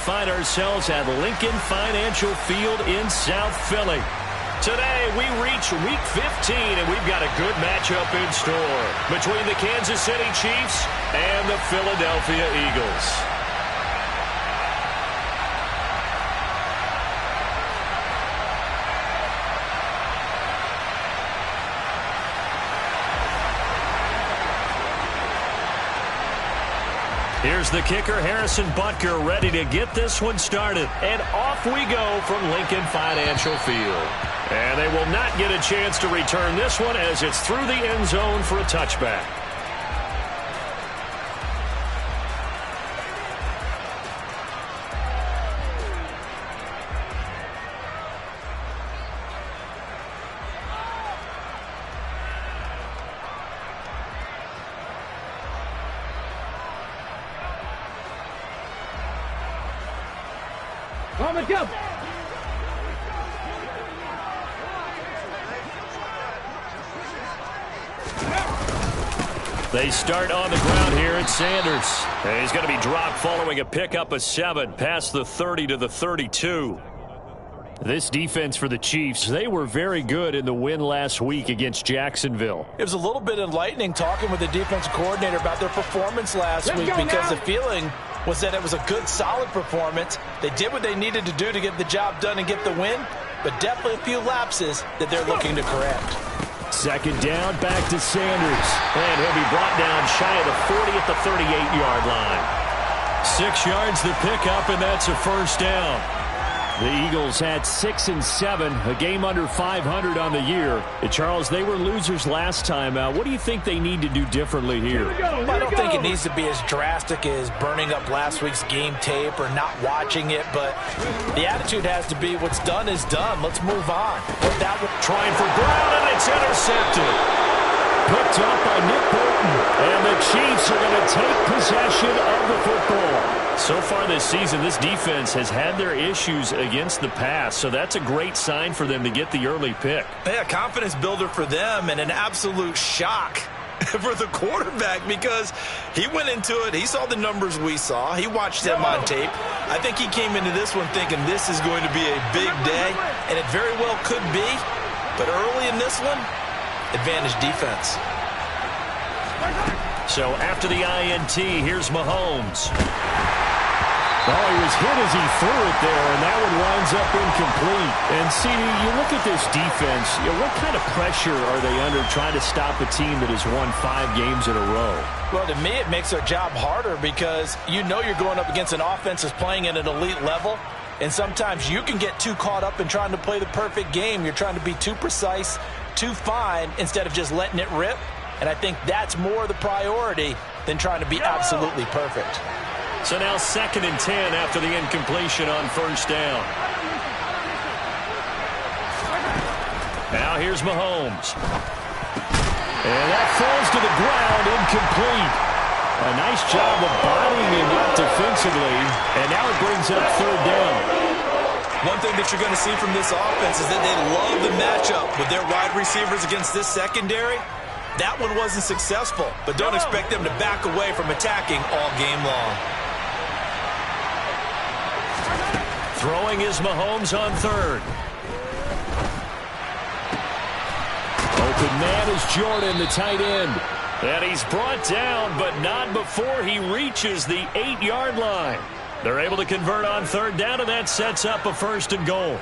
find ourselves at Lincoln Financial Field in South Philly. Today, we reach Week 15, and we've got a good matchup in store between the Kansas City Chiefs and the Philadelphia Eagles. Here's the kicker, Harrison Butker, ready to get this one started. And off we go from Lincoln Financial Field. And they will not get a chance to return this one as it's through the end zone for a touchback. Go. They start on the ground here at Sanders. And he's going to be dropped following a pickup of 7 past the 30 to the 32. This defense for the Chiefs, they were very good in the win last week against Jacksonville. It was a little bit enlightening talking with the defensive coordinator about their performance last week because the feeling was that it was a good, solid performance. They did what they needed to do to get the job done and get the win, but definitely a few lapses that they're looking to correct. Second down, back to Sanders. And he'll be brought down shy of the 40 at the 38-yard line. 6 yards the pickup, and that's a first down. The Eagles had 6 and 7, a game under 500 on the year. And Charles, they were losers last time out. What do you think they need to do differently here? I don't think it needs to be as drastic as burning up last week's game tape or not watching it, but the attitude has to be what's done is done. Let's move on. But that would trying for Brown, and it's intercepted. Picked up by Nick Bolton, and the Chiefs are going to take possession of the football. So far this season, this defense has had their issues against the pass, so that's a great sign for them to get the early pick. Yeah, confidence builder for them and an absolute shock for the quarterback because he went into it. He saw the numbers we saw. He watched them on tape. I think he came into this one thinking this is going to be a big day, and it very well could be. But early in this one, advantage defense. So after the INT, here's Mahomes. Oh, he was hit as he threw it there, and that one winds up incomplete. And, see, you look at this defense, what kind of pressure are they under trying to stop a team that has won 5 games in a row? Well, to me, it makes their job harder because you know you're going up against an offense that's playing at an elite level, and sometimes you can get too caught up in trying to play the perfect game. You're trying to be too precise, too fine, instead of just letting it rip. And I think that's more the priority than trying to be absolutely perfect. So now 2nd and 10 after the incompletion on first down. Now here's Mahomes. And that falls to the ground, incomplete. A nice job of bodying him up defensively, and now it brings up 3rd down. One thing that you're going to see from this offense is that they love the matchup with their wide receivers against this secondary. That one wasn't successful, but don't expect them to back away from attacking all game long. Throwing is Mahomes on 3rd. Open man is Jordan, the tight end. And he's brought down, but not before he reaches the 8-yard line. They're able to convert on 3rd down, and that sets up a 1st and goal.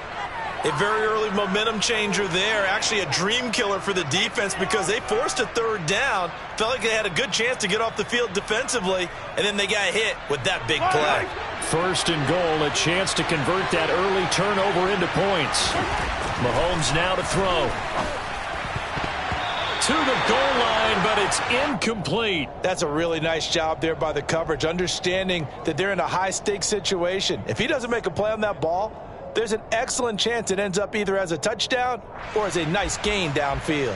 A very early momentum changer there. Actually a dream killer for the defense because they forced a 3rd down. Felt like they had a good chance to get off the field defensively, and then they got hit with that big play. 1st and goal, a chance to convert that early turnover into points. Mahomes now to throw. To the goal line, but it's incomplete. That's a really nice job there by the coverage, understanding that they're in a high-stakes situation. If he doesn't make a play on that ball, there's an excellent chance it ends up either as a touchdown or as a nice gain downfield.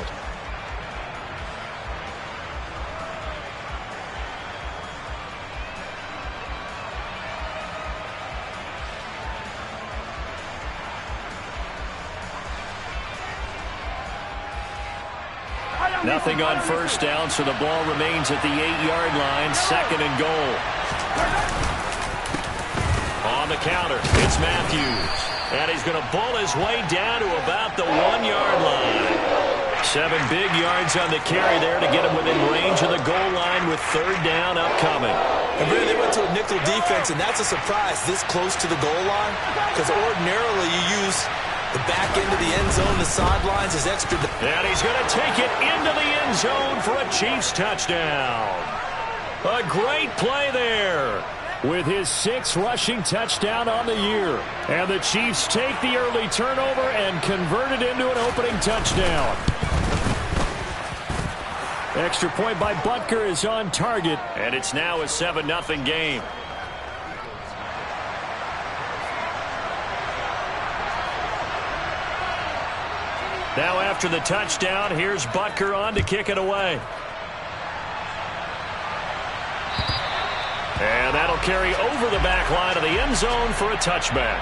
Nothing on first down, so the ball remains at the 8-yard line, 2nd and goal. On the counter, it's Matthews. And he's going to bull his way down to about the 1-yard line. 7 big yards on the carry there to get him within range of the goal line with 3rd down upcoming. And really, they went to a nickel defense, and that's a surprise this close to the goal line, because ordinarily you use the back end of the end zone, the sidelines is extra. And he's going to take it into the end zone for a Chiefs touchdown. A great play there with his 6th rushing touchdown on the year. And the Chiefs take the early turnover and convert it into an opening touchdown. Extra point by Butker is on target, and it's now a 7-0 game. Now after the touchdown, here's Butker on to kick it away. And that'll carry over the back line of the end zone for a touchback.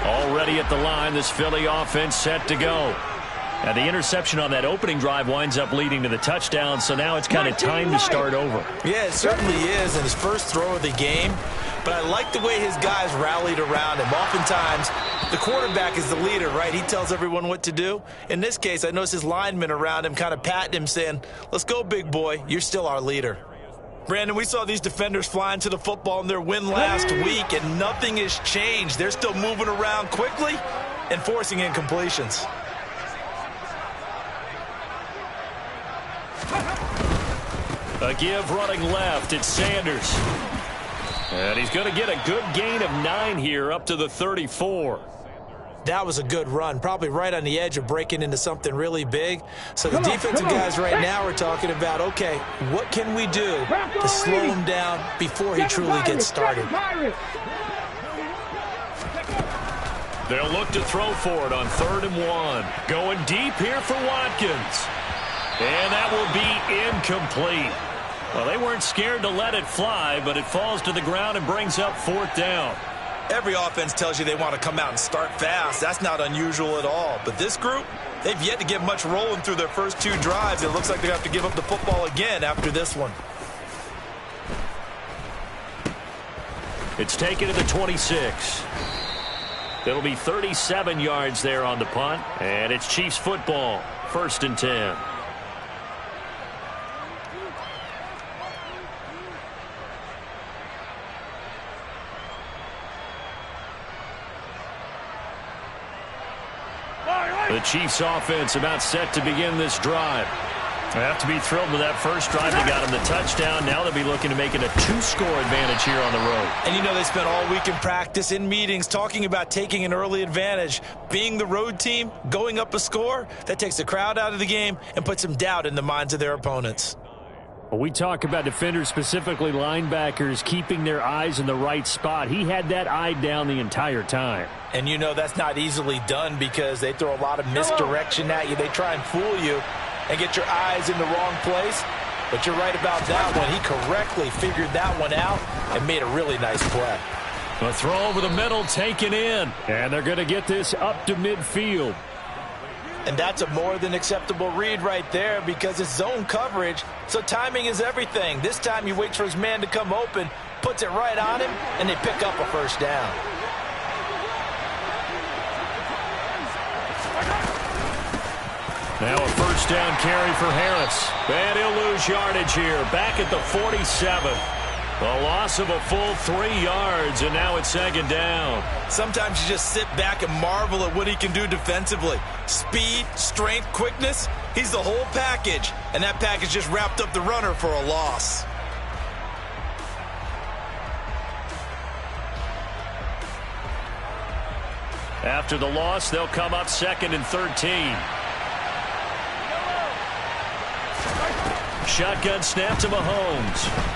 Already at the line, this Philly offense set to go. And the interception on that opening drive winds up leading to the touchdown, so now it's kind of time to start over. Yeah, it certainly is in his first throw of the game. But I like the way his guys rallied around him. Oftentimes, the quarterback is the leader, right? He tells everyone what to do. In this case, I noticed his linemen around him kind of patting him, saying, let's go, big boy. You're still our leader. Brandon, we saw these defenders flying to the football in their win last week, and nothing has changed. They're still moving around quickly and forcing incompletions. A give running left. It's Sanders. And he's going to get a good gain of 9 here up to the 34. That was a good run, probably right on the edge of breaking into something really big. So the defensive guys right now are talking about, okay, what can we do to slow him down before he truly gets started? They'll look to throw for it on 3rd and 1. Going deep here for Watkins. And that will be incomplete. Well, they weren't scared to let it fly, but it falls to the ground and brings up 4th down. Every offense tells you they want to come out and start fast. That's not unusual at all. But this group, they've yet to get much rolling through their first 2 drives. It looks like they have to give up the football again after this one. It's taken to the 26. It'll be 37 yards there on the punt. And it's Chiefs football, 1st and 10. The Chiefs offense about set to begin this drive. They have to be thrilled with that first drive. They got him the touchdown. Now they'll be looking to make it a 2-score advantage here on the road. And you know they spent all week in practice, in meetings, talking about taking an early advantage. Being the road team, going up a score, that takes the crowd out of the game and puts some doubt in the minds of their opponents. Well, we talk about defenders, specifically linebackers, keeping their eyes in the right spot. He had that eye down the entire time. And you know that's not easily done because they throw a lot of misdirection at you. They try and fool you and get your eyes in the wrong place. But you're right about that one. He correctly figured that one out and made a really nice play. A throw over the middle taken in. And they're going to get this up to midfield. And that's a more than acceptable read right there because it's zone coverage, so timing is everything. This time he waits for his man to come open, puts it right on him, and they pick up a 1st down. Now a 1st down carry for Harris. And he'll lose yardage here, back at the 47. A loss of a full 3 yards, and now it's 2nd down. Sometimes you just sit back and marvel at what he can do defensively. Speed, strength, quickness, he's the whole package. And that package just wrapped up the runner for a loss. After the loss, they'll come up 2nd and 13. Shotgun snap to Mahomes.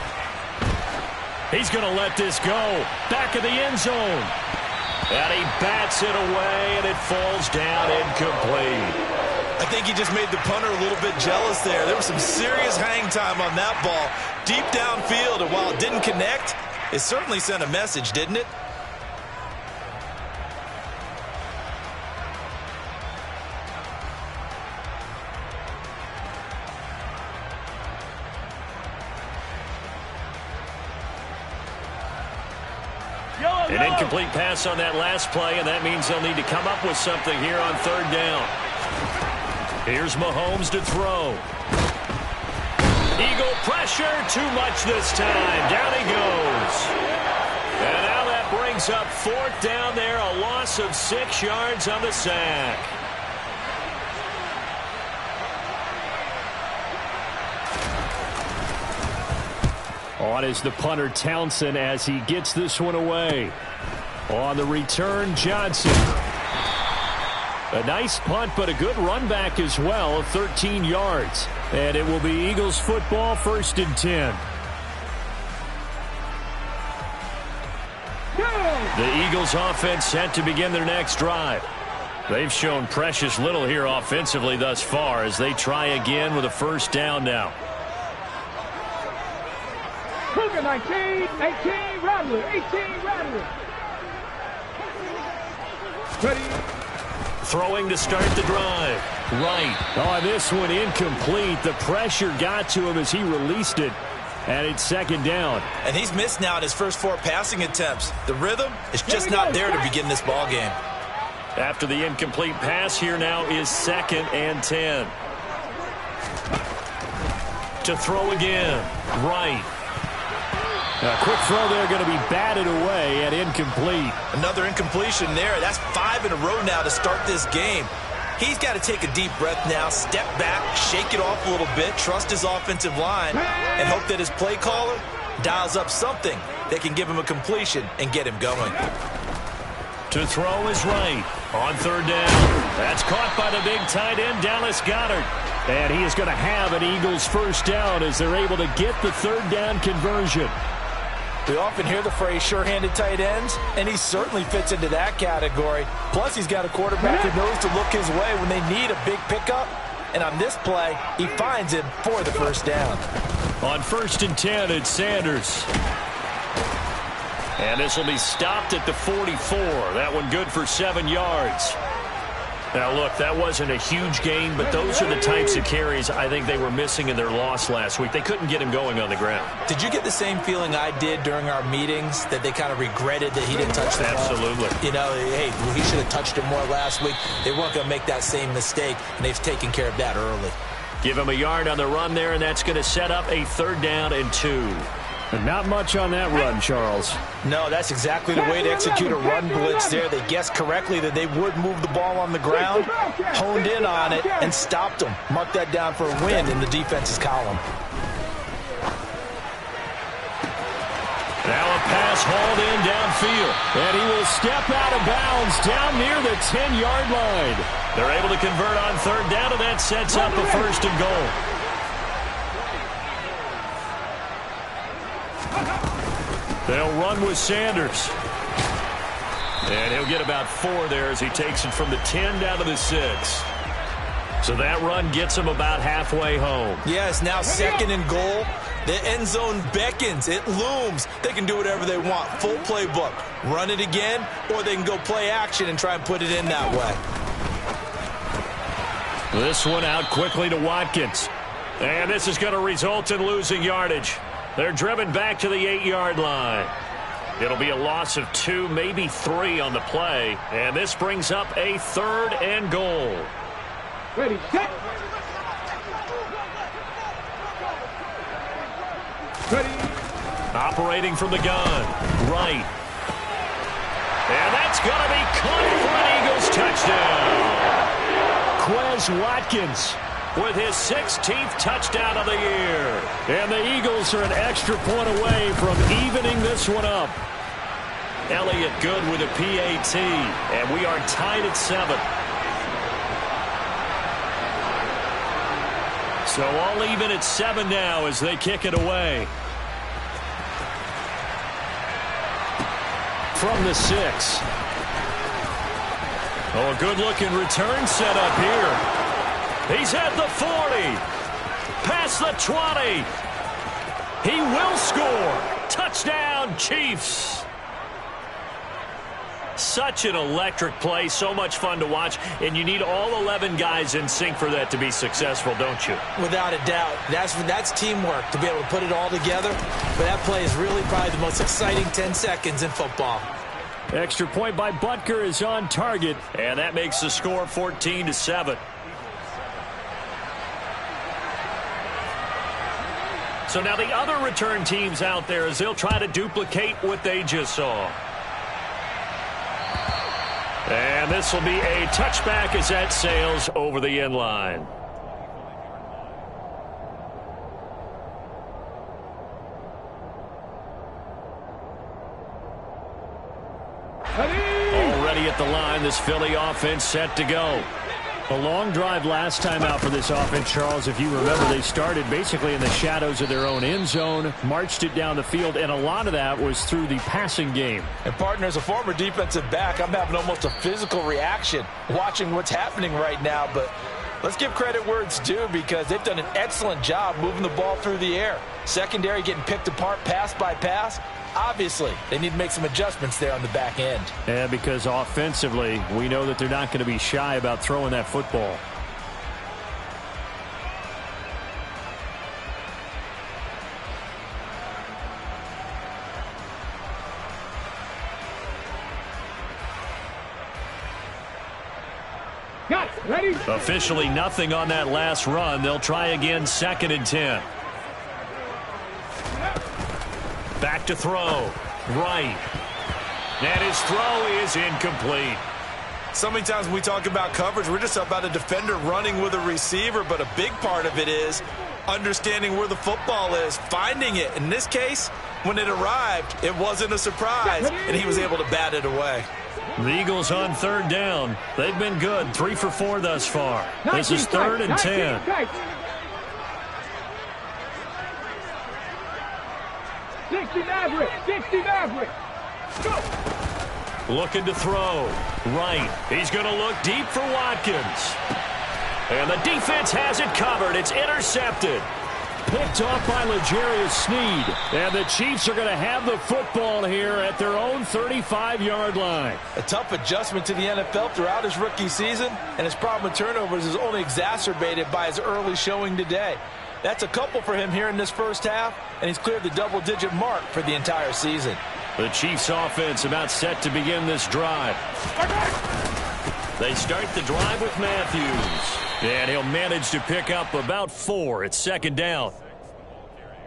He's going to let this go. Back of the end zone. And he bats it away, and it falls down incomplete. I think he just made the punter a little bit jealous there. There was some serious hang time on that ball. Deep downfield, and while it didn't connect, it certainly sent a message, didn't it? An incomplete pass on that last play, and that means they'll need to come up with something here on third down. Here's Mahomes to throw. Eagle pressure, too much this time. Down he goes. And now that brings up fourth down there, a loss of 6 yards on the sack. On is the punter Townsend as he gets this one away. On the return, Johnson. A nice punt, but a good run back as well, 13 yards. And it will be Eagles football, 1st and 10. The Eagles offense set to begin their next drive. They've shown precious little here offensively thus far as they try again with a first down now. 19, 18, Rattler, 18, Rattler. Ready. Throwing to start the drive. Right. On this one, incomplete. The pressure got to him as he released it. And it's 2nd down. And he's missed now in his first 4 passing attempts. The rhythm is just not there to begin this ball game. After the incomplete pass, here now is 2nd and 10. To throw again. Right. A quick throw there going to be batted away and incomplete. Another incompletion there. That's 5 in a row now to start this game. He's got to take a deep breath now, step back, shake it off a little bit, trust his offensive line, and hope that his play caller dials up something that can give him a completion and get him going. To throw is right. On 3rd down. That's caught by the big tight end, Dallas Goedert. And he is going to have an Eagles first down as they're able to get the 3rd down conversion. We often hear the phrase sure-handed tight ends, and he certainly fits into that category. Plus, he's got a quarterback who knows to look his way when they need a big pickup. And on this play, he finds him for the first down. On 1st and 10, it's Sanders. And this will be stopped at the 44. That one good for 7 yards. Now, look, that wasn't a huge gain, but those are the types of carries I think they were missing in their loss last week. They couldn't get him going on the ground. Did you get the same feeling I did during our meetings, that they kind of regretted that he didn't touch the ball? Absolutely. You know, hey, he should have touched it more last week. They weren't going to make that same mistake, and they've taken care of that early. Give him a yard on the run there, and that's going to set up a 3rd down and 2. And not much on that run, Charles. No, that's exactly the way to execute a run blitz there. They guessed correctly that they would move the ball on the ground, honed in on it, and stopped them. Mark that down for a win in the defense's column. Now a pass hauled in downfield. And he will step out of bounds down near the 10-yard line. They're able to convert on 3rd down, and that sets up a 1st and goal. They'll run with Sanders. And he'll get about 4 there as he takes it from the 10 down to the 6. So that run gets him about halfway home. Yes, now 2nd and goal. The end zone beckons. It looms. They can do whatever they want. Full playbook. Run it again, or they can go play action and try and put it in that way. This one out quickly to Watkins. And this is going to result in losing yardage. They're driven back to the 8-yard line. It'll be a loss of 2, maybe 3 on the play. And this brings up a 3rd and goal. Ready, set. Ready. Operating from the gun. Right. And that's going to be caught for an Eagles touchdown. Quez Watkins with his 16th touchdown of the year. And the Eagles are an extra point away from evening this one up. Elliott good with a PAT. And we are tied at 7. So all even at 7 now as they kick it away. From the 6. Oh, a good-looking return set up here. He's at the 40. Past the 20. He will score. Touchdown, Chiefs. Such an electric play. So much fun to watch. And you need all 11 guys in sync for that to be successful, don't you? Without a doubt. That's teamwork to be able to put it all together. But that play is really probably the most exciting 10 seconds in football. Extra point by Butker is on target, and that makes the score 14-7. So now the other return teams out there as they'll try to duplicate what they just saw. And this will be a touchback as that sails over the end line. Already at the line, this Philly offense set to go. A long drive last time out for this offense, Charles. If you remember, they started basically in the shadows of their own end zone, marched it down the field, and a lot of that was through the passing game. And, partner, as a former defensive back, I'm having almost a physical reaction watching what's happening right now. But let's give credit where it's due because they've done an excellent job moving the ball through the air. Secondary getting picked apart pass by pass. Obviously, they need to make some adjustments there on the back end. Yeah, because offensively, we know that they're not going to be shy about throwing that football. Got it. Ready? Officially nothing on that last run. They'll try again, 2nd and 10. Back to throw. Right. And his throw is incomplete. So many times when we talk about coverage, we're just about a defender running with a receiver, but a big part of it is understanding where the football is, finding it. In this case, when it arrived, it wasn't a surprise, and he was able to bat it away. The Eagles on 3rd down. They've been good, 3 for 4 thus far. This is 3rd and 10. 60 Maverick, 60 Maverick. Go. Looking to throw. Right. He's going to look deep for Watkins. And the defense has it covered. It's intercepted. Picked off by L'Jarius Sneed. And the Chiefs are going to have the football here at their own 35-yard line. A tough adjustment to the NFL throughout his rookie season, and his problem with turnovers is only exacerbated by his early showing today. That's a couple for him here in this first half, and he's cleared the double-digit mark for the entire season. The Chiefs offense about set to begin this drive. They start the drive with Matthews, and he'll manage to pick up about 4. It's 2nd down.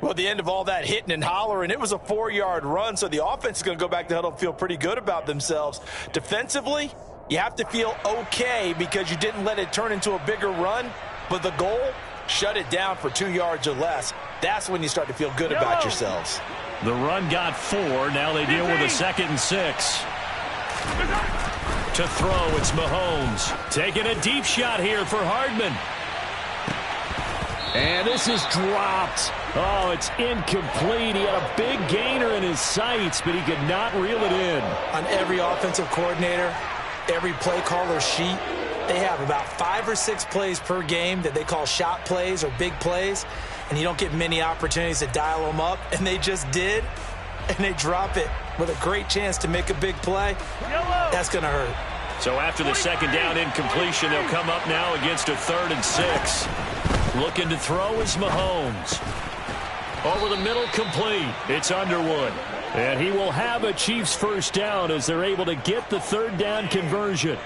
Well, the end of all that hitting and hollering, it was a 4-yard run, so the offense is going to go back to huddle and feel pretty good about themselves. Defensively, you have to feel okay because you didn't let it turn into a bigger run, but the goal, shut it down for 2 yards or less. That's when you start to feel good about yourselves. The run got 4. Now they deal with a 2nd and 6. To throw, it's Mahomes. Taking a deep shot here for Hardman. And this is dropped. Oh, it's incomplete. He had a big gainer in his sights, but he could not reel it in. On every offensive coordinator, every play caller sheet, they have about 5 or 6 plays per game that they call shot plays or big plays, and you don't get many opportunities to dial them up, and they just did, and they drop it with a great chance to make a big play. That's going to hurt. So after the 2nd down incompletion, they'll come up now against a 3rd and 6. Looking to throw is Mahomes. Over the middle, complete. It's Underwood. And he will have a Chiefs first down as they're able to get the 3rd down conversion.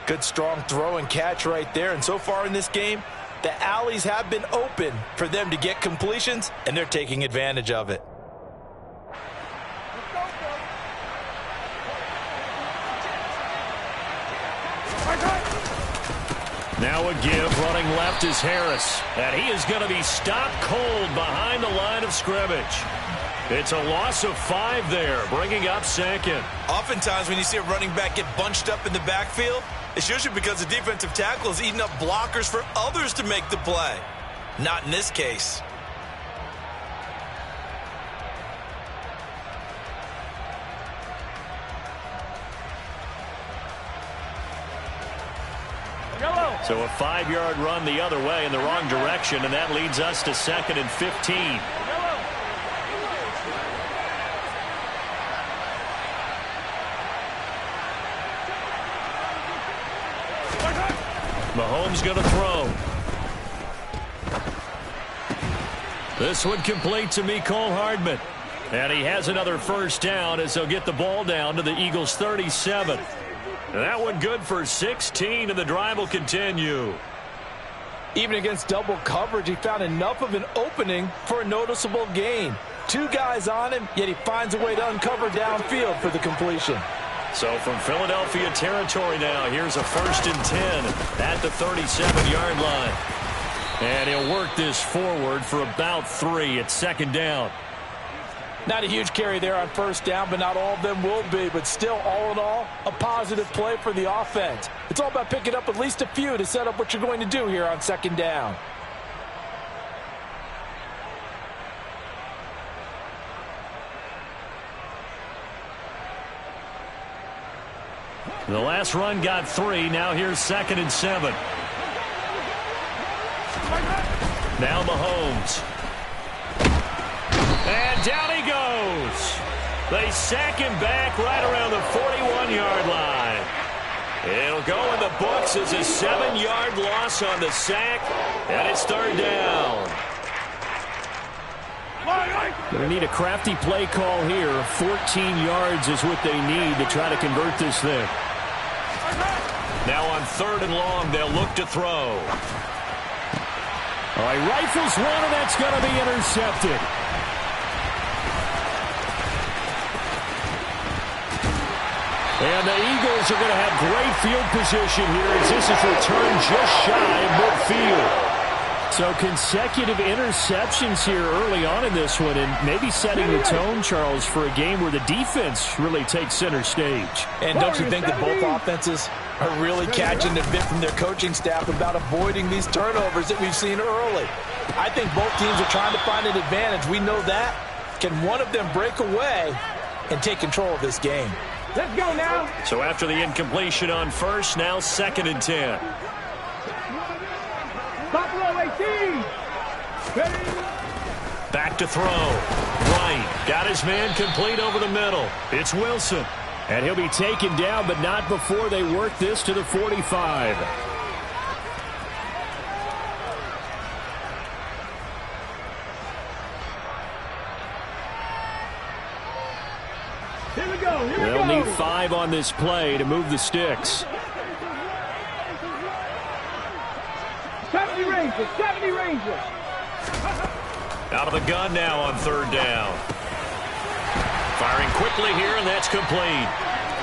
Good, strong throw and catch right there. And so far in this game, the alleys have been open for them to get completions, and they're taking advantage of it. Now a give, running left is Harris. And he is going to be stopped cold behind the line of scrimmage. It's a loss of 5 there, bringing up 2nd. Oftentimes when you see a running back get bunched up in the backfield, it's usually because the defensive tackle is eating up blockers for others to make the play. Not in this case. So a 5-yard run the other way in the wrong direction, and that leads us to 2nd and 15. Mahomes going to throw. This one complete to Mecole Hardman. And he has another first down as they'll get the ball down to the Eagles' 37. And that one good for 16, and the drive will continue. Even against double coverage, he found enough of an opening for a noticeable gain. 2 guys on him, yet he finds a way to uncover downfield for the completion. So from Philadelphia territory now, here's a 1st and 10 at the 37-yard line. And he'll work this forward for about 3 at 2nd down. Not a huge carry there on 1st down, but not all of them will be. But still, all in all, a positive play for the offense. It's all about picking up at least a few to set up what you're going to do here on 2nd down. The last run got 3. Now here's 2nd and 7. Now Mahomes. And down he goes. They sack him back right around the 41-yard line. It'll go in the books as a 7-yard loss on the sack, and it's 3rd down. Going to need a crafty play call here. 14 yards is what they need to try to convert this thing. Now on 3rd and long, they'll look to throw. All right, rifles one, and that's going to be intercepted. And the Eagles are going to have great field position here as this is returned just shy of midfield. So consecutive interceptions here early on in this one, and maybe setting the tone, Charles, for a game where the defense really takes center stage. And don't you think that both offenses are really catching the bit from their coaching staff about avoiding these turnovers that we've seen early? I think both teams are trying to find an advantage. We know that. Can one of them break away and take control of this game? Let's go now. So after the incompletion on 1st, now 2nd and 10. Buffalo 18. Back to throw. Right. Got his man complete over the middle. It's Wilson. And he'll be taken down, but not before they work this to the 45. Here we go. They'll need 5 on this play to move the sticks. 70 Rangers. 70 Rangers. Out of the gun now on 3rd down. Firing quickly here, and that's complete.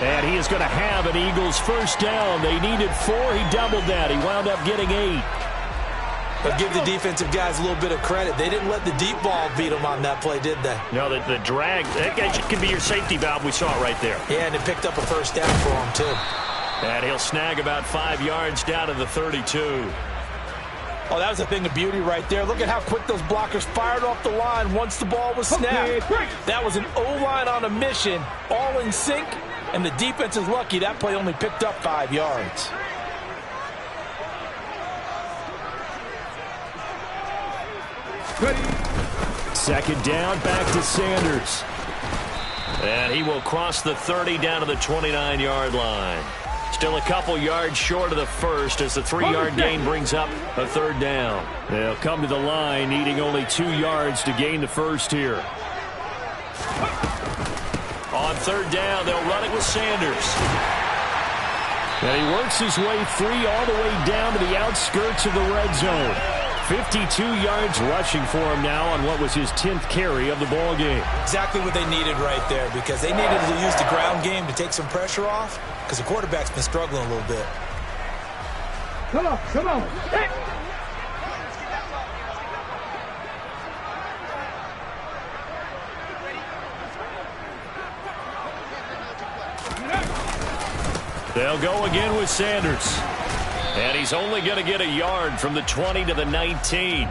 And he is going to have an Eagles 1st down. They needed 4. He doubled that. He wound up getting 8. But give the defensive guys a little bit of credit. They didn't let the deep ball beat them on that play, did they? No, the drag, that could be your safety valve. We saw it right there. Yeah, and it picked up a 1st down for him, too. And he'll snag about 5 yards down to the 32. Oh, that was a thing of beauty right there. Look at how quick those blockers fired off the line once the ball was snapped. That was an O-line on a mission, all in sync, and the defense is lucky that play only picked up 5 yards. Second down, back to Sanders. And he will cross the 30 down to the 29-yard line. Still a couple yards short of the 1st as the 3-yard gain brings up a 3rd down. They'll come to the line needing only 2 yards to gain the 1st here. On 3rd down, they'll run it with Sanders. And he works his way free all the way down to the outskirts of the red zone. 52 yards rushing for him now on what was his 10th carry of the ball game. Exactly what they needed right there, because they needed to use the ground game to take some pressure off, because the quarterback's been struggling a little bit. Come on, come on. Hey. They'll go again with Sanders. And he's only going to get a yard from the 20 to the 19.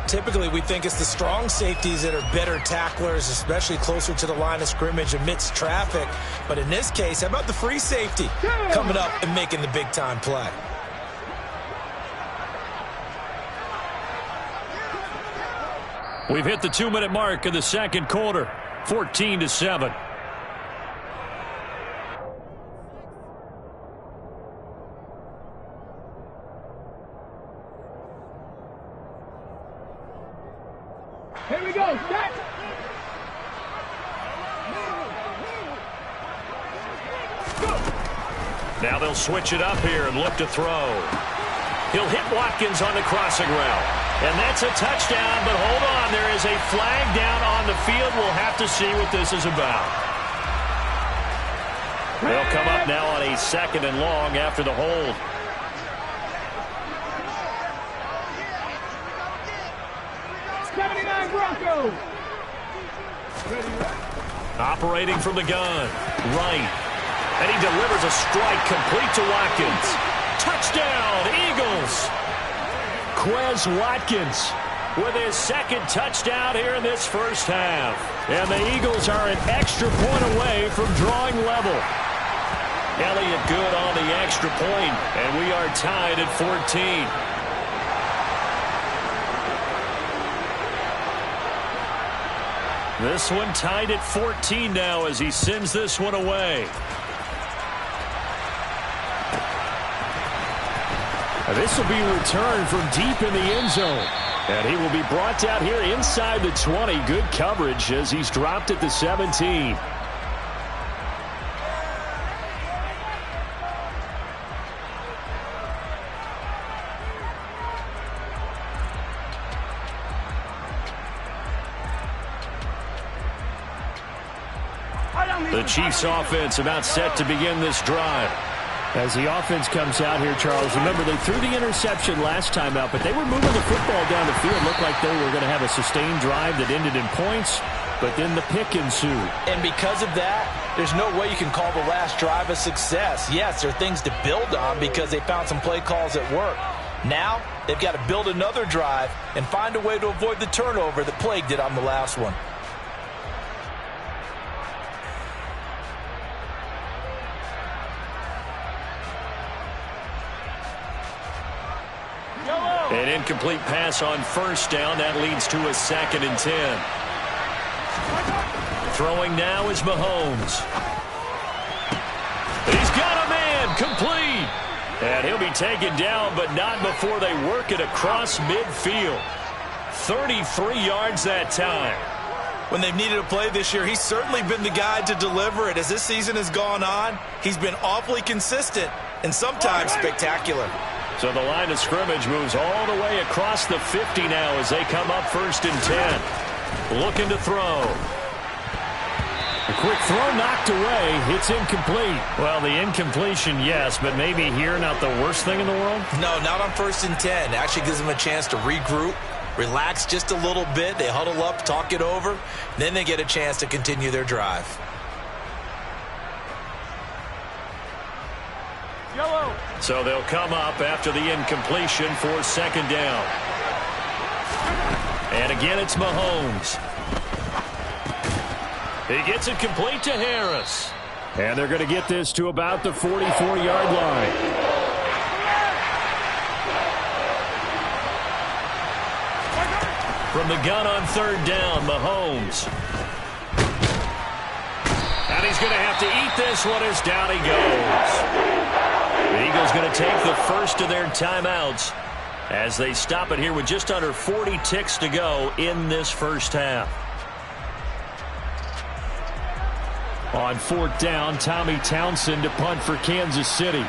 Typically, we think it's the strong safeties that are better tacklers, especially closer to the line of scrimmage amidst traffic. But in this case, how about the free safety coming up and making the big-time play? We've hit the 2-minute mark of the 2nd quarter, 14-7. Here we go, set. Now they'll switch it up here and look to throw. He'll hit Watkins on the crossing route. And that's a touchdown, but hold on. There is a flag down on the field. We'll have to see what this is about. They'll come up now on a 2nd and long after the hold. Broncos. Operating from the gun. Right. And he delivers a strike complete to Watkins. Touchdown, Eagles. Quez Watkins with his 2nd touchdown here in this first half. And the Eagles are an extra point away from drawing level. Elliott good on the extra point, and we are tied at 14. This one tied at 14 now as he sends this one away. This will be returned from deep in the end zone. And he will be brought down here inside the 20. Good coverage as he's dropped at the 17. The Chiefs offense about set to begin this drive. As the offense comes out here, Charles, remember they threw the interception last time out, but they were moving the football down the field. Looked like they were going to have a sustained drive that ended in points, but then the pick ensued. And because of that, there's no way you can call the last drive a success. Yes, there are things to build on because they found some play calls at work. Now, they've got to build another drive and find a way to avoid the turnover that plagued it on the last one. An incomplete pass on first down. That leads to a 2nd and 10. Throwing now is Mahomes. He's got a man complete. And he'll be taken down, but not before they work it across midfield. 33 yards that time. When they've needed a play this year, he's certainly been the guy to deliver it. As this season has gone on, he's been awfully consistent and sometimes spectacular. So the line of scrimmage moves all the way across the 50 now as they come up 1st and 10. Looking to throw. A quick throw knocked away. It's incomplete. Well, the incompletion, yes, but maybe here not the worst thing in the world? No, not on 1st and 10. Actually gives them a chance to regroup, relax just a little bit. They huddle up, talk it over. Then they get a chance to continue their drive. So they'll come up after the incompletion for 2nd down. And again, it's Mahomes. He gets it complete to Harris. And they're going to get this to about the 44-yard line. From the gun on 3rd down, Mahomes. And he's going to have to eat this one as down he goes. The Eagles going to take the first of their timeouts as they stop it here with just under 40 ticks to go in this first half. On 4th down, Tommy Townsend to punt for Kansas City.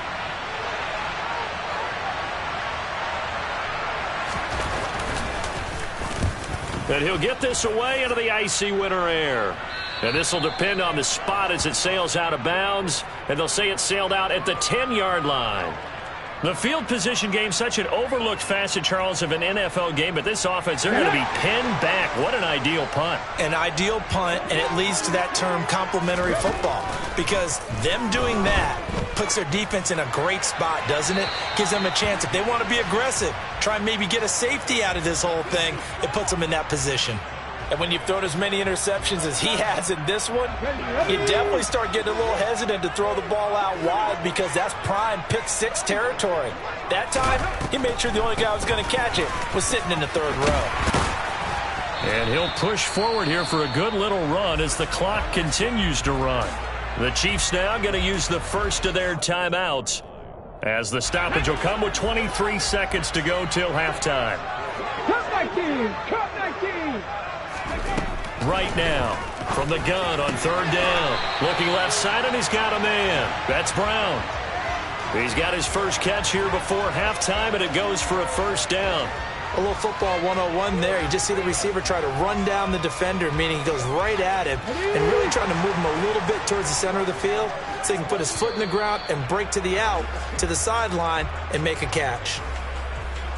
And he'll get this away into the icy winter air. And this will depend on the spot as it sails out of bounds. And they'll say it sailed out at the 10-yard line. The field position game, such an overlooked facet, Charles, of an NFL game. But this offense, they're going to be pinned back. What an ideal punt. An ideal punt, and it leads to that term complementary football. Because them doing that puts their defense in a great spot, doesn't it? Gives them a chance. If they want to be aggressive, try and maybe get a safety out of this whole thing, it puts them in that position. And when you've thrown as many interceptions as he has in this one, you definitely start getting a little hesitant to throw the ball out wide because that's prime pick 6 territory. That time, he made sure the only guy who was going to catch it was sitting in the 3rd row. And he'll push forward here for a good little run as the clock continues to run. The Chiefs now going to use the first of their timeouts as the stoppage will come with 23 seconds to go till halftime. Cut 19! Cut 19! Right now, from the gun on 3rd down. Looking left side, and he's got a man. That's Brown. He's got his first catch here before halftime, and it goes for a first down. A little football 101 there. You just see the receiver try to run down the defender, meaning he goes right at him and really trying to move him a little bit towards the center of the field so he can put his foot in the ground and break to the out, to the sideline, and make a catch.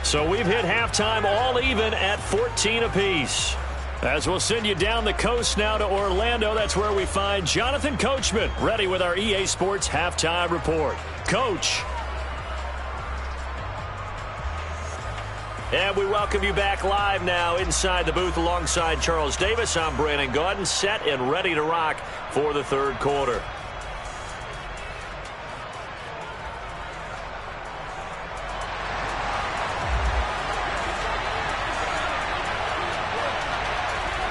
So we've hit halftime all even at 14 apiece. As we'll send you down the coast now to Orlando, that's where we find Jonathan Coachman ready with our EA Sports Halftime Report. Coach. And we welcome you back live now inside the booth alongside Charles Davis. I'm Brandon Gaudin, set and ready to rock for the third quarter.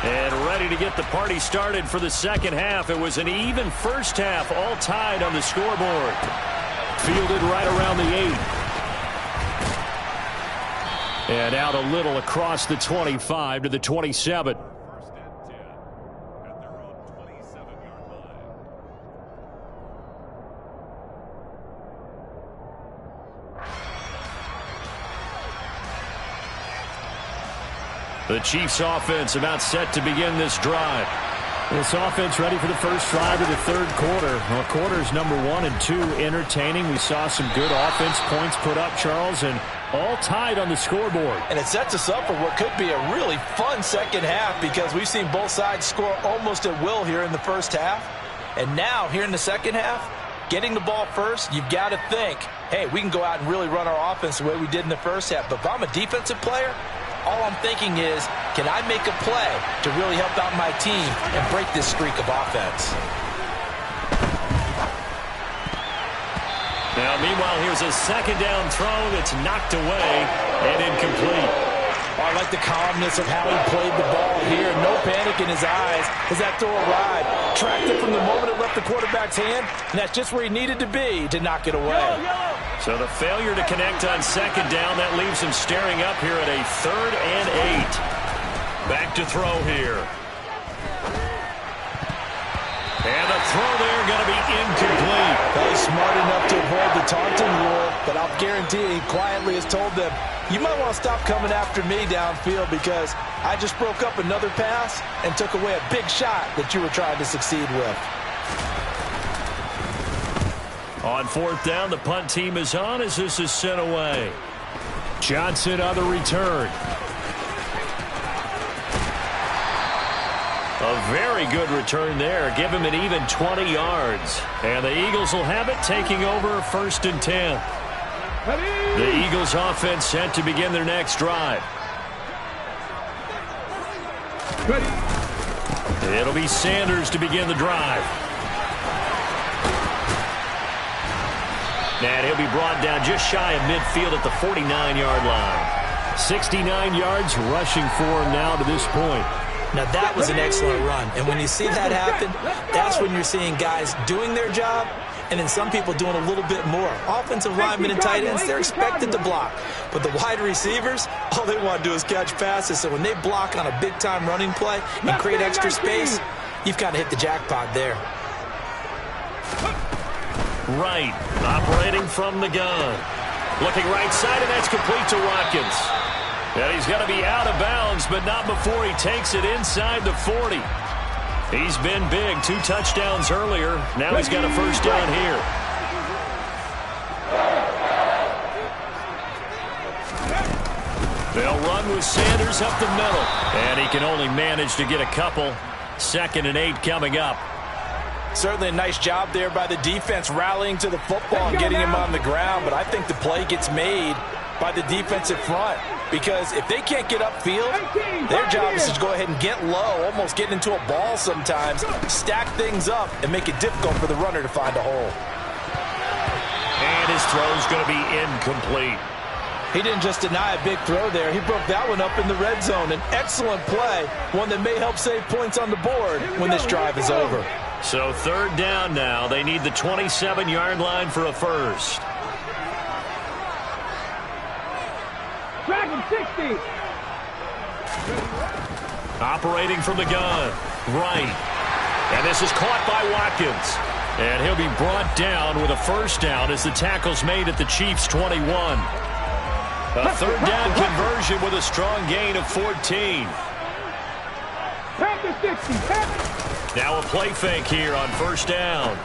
And ready to get the party started for the second half. It was an even first half, all tied on the scoreboard. Fielded right around the 8. And out a little across the 25 to the 27. First and 10 at their own 27-yard line. The Chiefs offense about set to begin this drive. This offense ready for the first drive of the third quarter. Well, quarters number 1 and 2 entertaining. We saw some good offense points put up, Charles, and all tied on the scoreboard. And it sets us up for what could be a really fun second half because we've seen both sides score almost at will here in the first half. And now, here in the second half, getting the ball first, you've got to think, hey, we can go out and really run our offense the way we did in the first half. But if I'm a defensive player, all I'm thinking is, can I make a play to really help out my team and break this streak of offense? Now, meanwhile, here's a second down throw that's knocked away and incomplete. Oh, I like the calmness of how he played the ball here. No panic in his eyes as that throw arrived. Tracked it from the moment it left the quarterback's hand, and that's just where he needed to be to knock it away. So the failure to connect on second down, that leaves him staring up here at a 3rd and 8. Back to throw here. And the throw there going to be incomplete. Well, he's smart enough to avoid the taunting rule, but I'll guarantee he quietly has told them, you might want to stop coming after me downfield because I just broke up another pass and took away a big shot that you were trying to succeed with. On 4th down, the punt team is on as this is sent away. Johnson on the return. A very good return there. Give him an even 20 yards. And the Eagles will have it, taking over 1st and 10. The Eagles offense set to begin their next drive. It'll be Sanders to begin the drive. And he'll be brought down just shy of midfield at the 49-yard line. 69 yards rushing for him now to this point. Now, that was an excellent run. And when you see that happen, that's when you're seeing guys doing their job and then some people doing a little bit more. Offensive linemen and tight ends, they're expected to block. But the wide receivers, all they want to do is catch passes. So when they block on a big-time running play and create extra space, you've kind of hit the jackpot there. Right, operating from the gun. Looking right side, and that's complete to Watkins. And he's going to be out of bounds, but not before he takes it inside the 40. He's been big, 2 touchdowns earlier. Now he's got a first down here. They'll run with Sanders up the middle. And he can only manage to get a couple. 2nd and 8 coming up. Certainly a nice job there by the defense rallying to the football and getting him on the ground. But I think the play gets made by the defensive front. Because if they can't get upfield, their job is to go ahead and get low, almost get into a ball sometimes, stack things up, and make it difficult for the runner to find a hole. And his throw's going to be incomplete. He didn't just deny a big throw there. He broke that one up in the red zone. An excellent play, one that may help save points on the board when this drive is over. So 3rd down now. They need the 27-yard line for a first. Dragon 60. Operating from the gun. Right. And this is caught by Watkins. And he'll be brought down with a first down as the tackle's made at the Chiefs' 21. A third down conversion with a strong gain of 14. Now a play fake here on first down.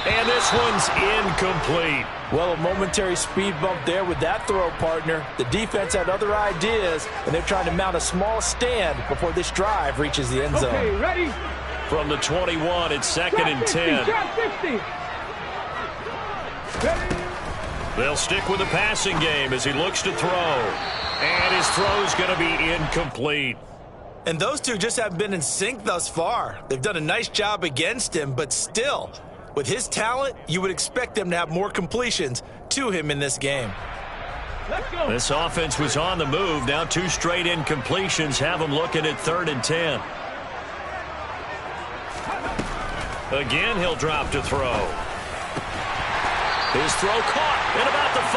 And this one's incomplete. Well, a momentary speed bump there with that throw, partner. The defense had other ideas, and they're trying to mount a small stand before this drive reaches the end zone. Okay, ready? From the 21, it's second and 10. They'll stick with the passing game as he looks to throw. And his throw's going to be incomplete. And those two just haven't been in sync thus far. They've done a nice job against him, but still, with his talent, you would expect them to have more completions to him in this game. Let's go. This offense was on the move. Now 2 straight incompletions have them looking at 3rd and 10. Again, he'll drop to throw. His throw caught at about the 5.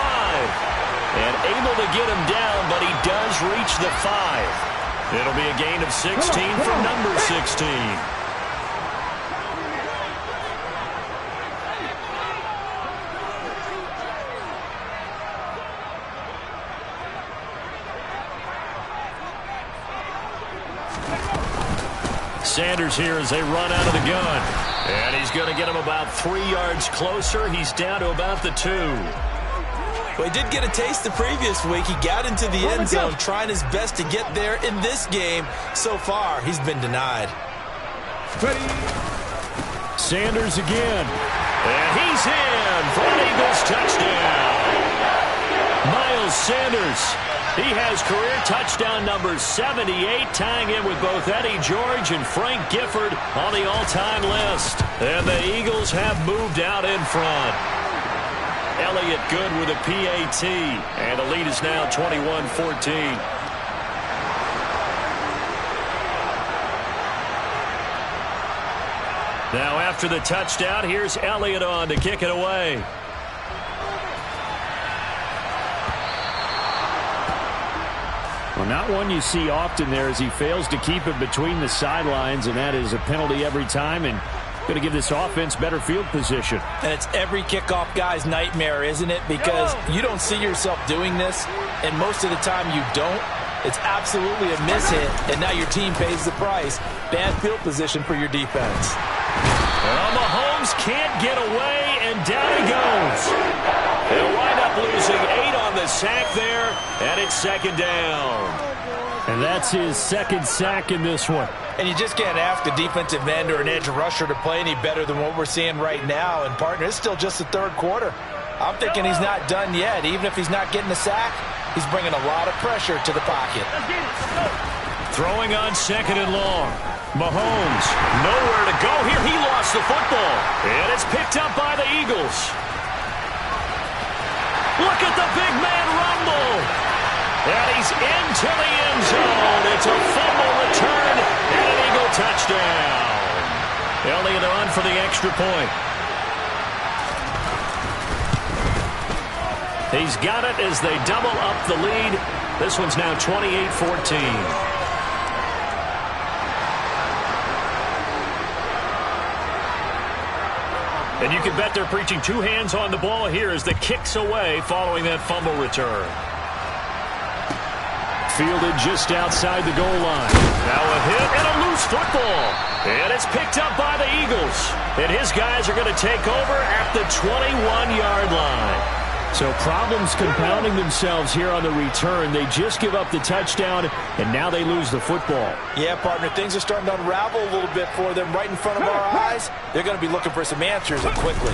And able to get him down, but he does reach the 5. It'll be a gain of 16 from number 16. Sanders here as they run out of the gun. And he's going to get him about 3 yards closer. He's down to about the 2. Well, he did get a taste the previous week. He got into the end zone trying his best to get there in this game. So far, he's been denied. Ready? Sanders again. And he's in for an Eagles touchdown. Miles Sanders. He has career touchdown number 78, tying in with both Eddie George and Frank Gifford on the all-time list. And the Eagles have moved out in front. Elliott good with a PAT, and the lead is now 21-14. Now after the touchdown, here's Elliott on to kick it away. Well, not one you see often there as he fails to keep it between the sidelines, and that is a penalty every time, and going to give this offense better field position. And it's every kickoff guy's nightmare, isn't it? Because you don't see yourself doing this, and most of the time you don't. It's absolutely a mishit, and now your team pays the price. Bad field position for your defense. Well, Mahomes can't get away, and down he goes. They'll wind up losing 8 on the sack there, and it's second down. And that's his second sack in this one. And you just can't ask a defensive end or an edge rusher to play any better than what we're seeing right now. And, partner, it's still just the 3rd quarter. I'm thinking he's not done yet. Even if he's not getting a sack, he's bringing a lot of pressure to the pocket. Throwing on 2nd and long. Mahomes, nowhere to go here. He lost the football. And it's picked up by the Eagles. Look at the big man rumble. And he's into the end zone. It's a fumble return and an Eagle touchdown. Elliott on for the extra point. He's got it as they double up the lead. This one's now 28-14. And you can bet they're preaching 2 hands on the ball here as the kick's away following that fumble return. Fielded just outside the goal line. Now a hit and a loose football. And it's picked up by the Eagles. And his guys are going to take over at the 21-yard line. So problems compounding themselves here on the return. They just give up the touchdown, and now they lose the football. Yeah, partner, things are starting to unravel a little bit for them right in front of our eyes. They're going to be looking for some answers, and quickly.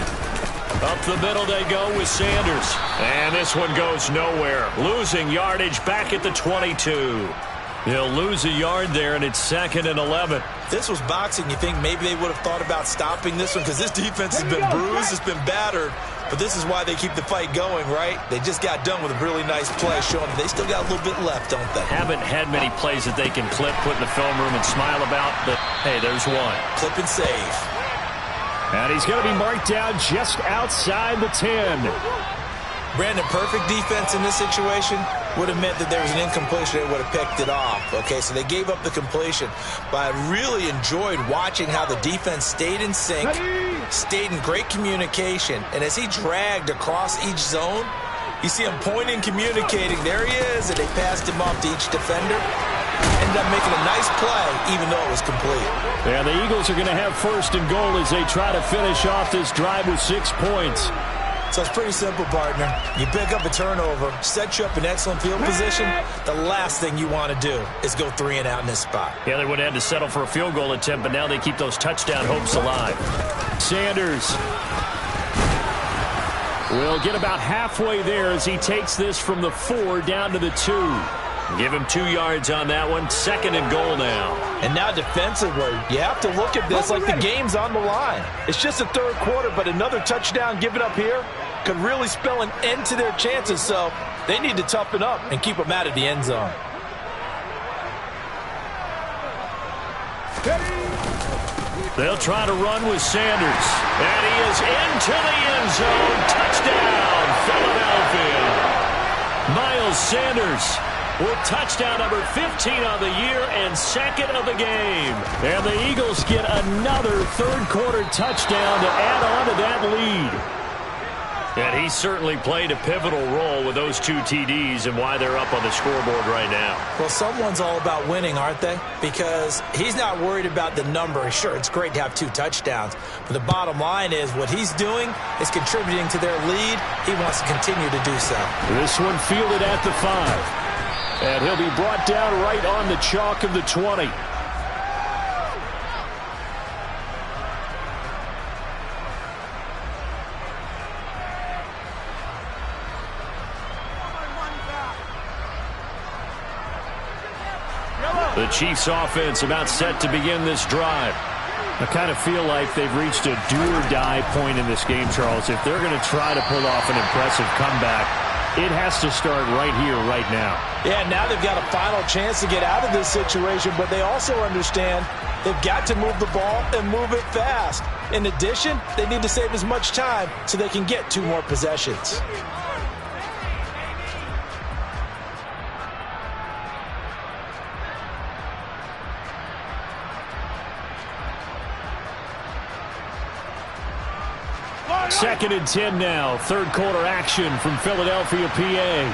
Up the middle they go with Sanders. And this one goes nowhere. Losing yardage back at the 22. He'll lose a yard there, and it's 2nd and 11. This was boxing. You think maybe they would have thought about stopping this one because this defense has been bruised, it's been battered. But this is why they keep the fight going, right? They just got done with a really nice play, showing they still got a little bit left, don't they? Haven't had many plays that they can clip, put in the film room, and smile about, but, hey, there's one. Clip and save. And he's going to be marked down just outside the 10. Brandon, perfect defense in this situation would have meant that there was an incompletion. They would have picked it off. Okay, so they gave up the completion. But I really enjoyed watching how the defense stayed in sync, stayed in great communication, and as he dragged across each zone, you see him pointing, communicating. There he is, and they passed him off to each defender. Ended up making a nice play, even though it was complete. Yeah, the Eagles are going to have first and goal as they try to finish off this drive with 6 points. So it's pretty simple, partner. You pick up a turnover, set you up in excellent field position. The last thing you want to do is go 3 and out in this spot. Yeah, they would have had to settle for a field goal attempt, but now they keep those touchdown hopes alive. Sanders will get about halfway there as he takes this from the 4 down to the 2. Give him 2 yards on that one. 2nd and goal now. And now defensively, you have to look at this like the game's on the line. It's just the 3rd quarter, but another touchdown given up here could really spell an end to their chances. So they need to toughen up and keep them out of the end zone. They'll try to run with Sanders. And he is into the end zone. Touchdown, Philadelphia. Miles Sanders with touchdown number 15 on the year and 2nd of the game. And the Eagles get another 3rd quarter touchdown to add on to that lead. And he certainly played a pivotal role with those 2 TDs and why they're up on the scoreboard right now. Well, someone's all about winning, aren't they? Because he's not worried about the number. Sure, it's great to have 2 touchdowns. But the bottom line is what he's doing is contributing to their lead. He wants to continue to do so. This one fielded at the 5. And he'll be brought down right on the chalk of the 20. The Chiefs offense about set to begin this drive. I kind of feel like they've reached a do-or-die point in this game, Charles. If they're going to try to pull off an impressive comeback, it has to start right here, right now. Yeah, now they've got a final chance to get out of this situation, but they also understand they've got to move the ball and move it fast. In addition, they need to save as much time so they can get 2 more possessions. Second and 10 now. 3rd quarter action from Philadelphia, PA.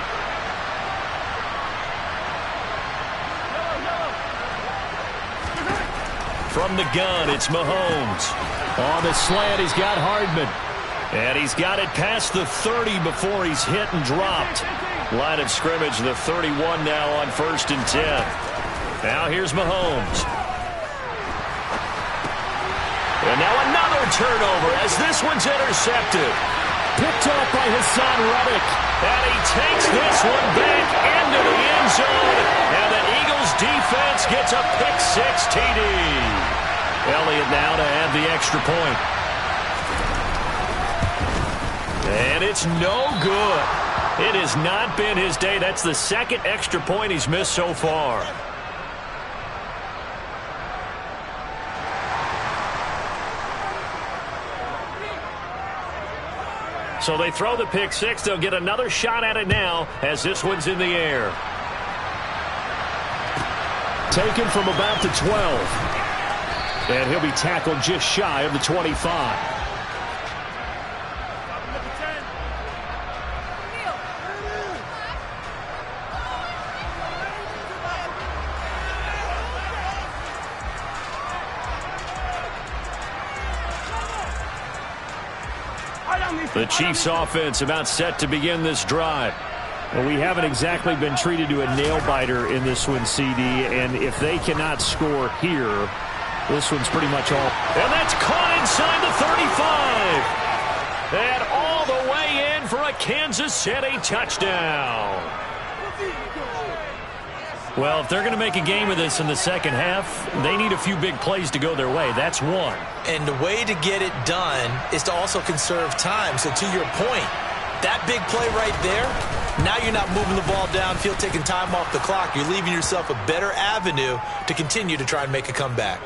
From the gun, it's Mahomes. On the slant, he's got Hardman. And he's got it past the 30 before he's hit and dropped. Line of scrimmage, the 31 now on 1st and 10. Now here's Mahomes. And now another turnover as this one's intercepted. Picked off by Hassan Reddick. And he takes this one back into the end zone. And the Eagles defense gets a pick-6 TD. Elliott now to add the extra point. And it's no good. It has not been his day. That's the 2nd extra point he's missed so far. So they throw the pick-6. They'll get another shot at it now as this one's in the air. Taken from about the 12. And he'll be tackled just shy of the 25. The Chiefs offense about set to begin this drive. Well, we haven't exactly been treated to a nail-biter in this one, CD, and if they cannot score here, this one's pretty much all. And that's caught inside the 35. And all the way in for a Kansas City touchdown. Well, if they're going to make a game of this in the 2nd half, they need a few big plays to go their way. That's one. And the way to get it done is to also conserve time. So to your point, that big play right there, now you're not moving the ball downfield, taking time off the clock. You're leaving yourself a better avenue to continue to try and make a comeback.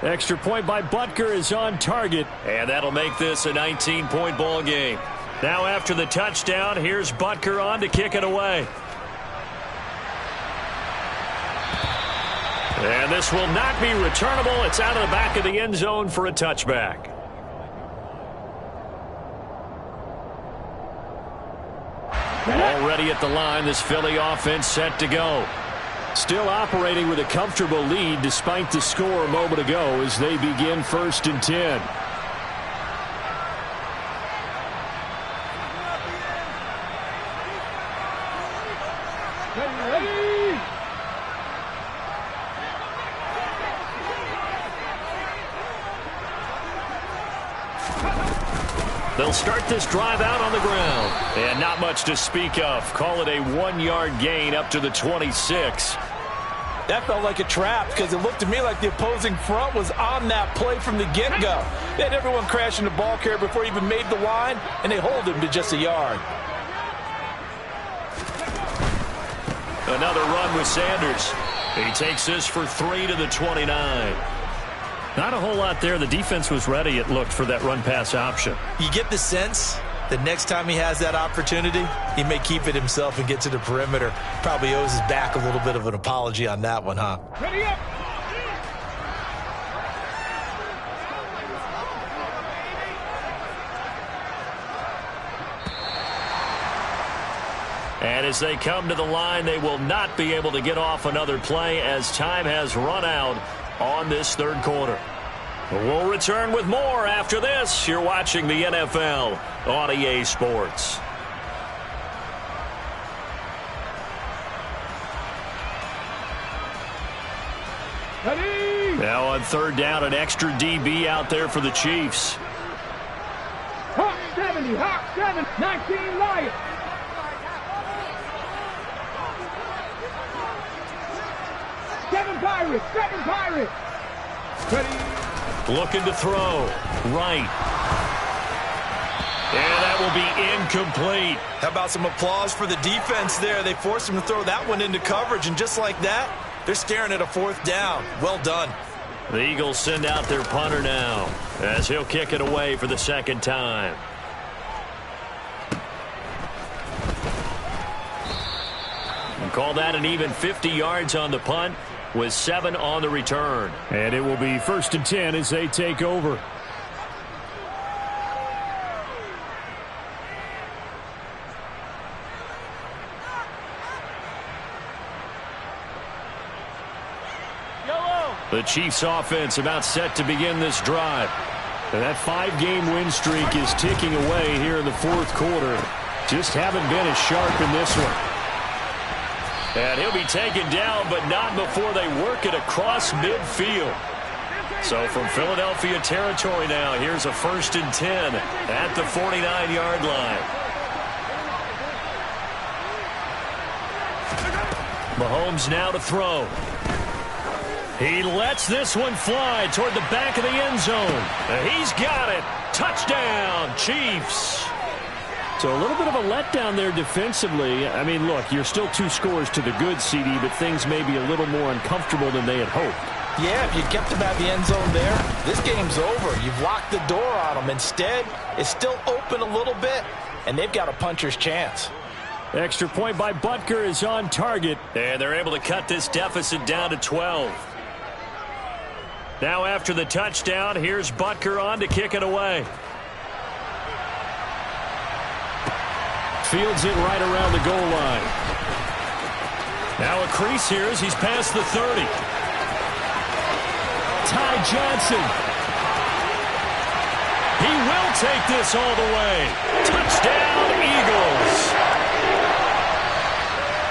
Extra point by Butker is on target. And that'll make this a 19-point ball game. Now after the touchdown, here's Butker on to kick it away. And this will not be returnable. It's out of the back of the end zone for a touchback. Already at the line, this Philly offense set to go. Still operating with a comfortable lead despite the score a moment ago as they begin 1st and 10. They'll start this drive out on the ground. And not much to speak of. Call it a 1-yard gain up to the 26. That felt like a trap because it looked to me like the opposing front was on that play from the get-go. They had everyone crashing the ball carrier before he even made the line, and they hold him to just a yard. Another run with Sanders. He takes this for 3 to the 29. Not a whole lot there. The defense was ready, it looked, for that run-pass option. You get the sense that next time he has that opportunity, he may keep it himself and get to the perimeter. Probably owes his back a little bit of an apology on that one, huh? Ready up. And as they come to the line, they will not be able to get off another play as time has run out on this 3rd quarter. We'll return with more after this. You're watching the NFL on EA Sports. Ready. Now on 3rd down, an extra DB out there for the Chiefs. Hawk 70, Hawk 7, 19 Lions. Seven Pirates. Ready. Looking to throw. Right. And that will be incomplete. How about some applause for the defense there? They forced him to throw that one into coverage, and just like that, they're staring at a 4th down. Well done. The Eagles send out their punter now as he'll kick it away for the 2nd time. And call that an even 50 yards on the punt with 7 on the return. And it will be 1st and 10 as they take over. The Chiefs offense about set to begin this drive. And that 5-game win streak is ticking away here in the 4th quarter. Just haven't been as sharp in this one. And he'll be taken down, but not before they work it across midfield. So from Philadelphia territory now, here's a 1st and 10 at the 49-yard line. Mahomes now to throw. He lets this one fly toward the back of the end zone. He's got it. Touchdown, Chiefs. So a little bit of a letdown there defensively. I mean, look, you're still 2 scores to the good, CD, but things may be a little more uncomfortable than they had hoped. Yeah, if you kept him at the end zone there, this game's over. You've locked the door on him. Instead, it's still open a little bit, and they've got a puncher's chance. Extra point by Butker is on target, and they're able to cut this deficit down to 12. Now after the touchdown, here's Butker on to kick it away. Fields it right around the goal line. Now a crease here as he's past the 30. Ty Johnson. He will take this all the way. Touchdown, Eagles.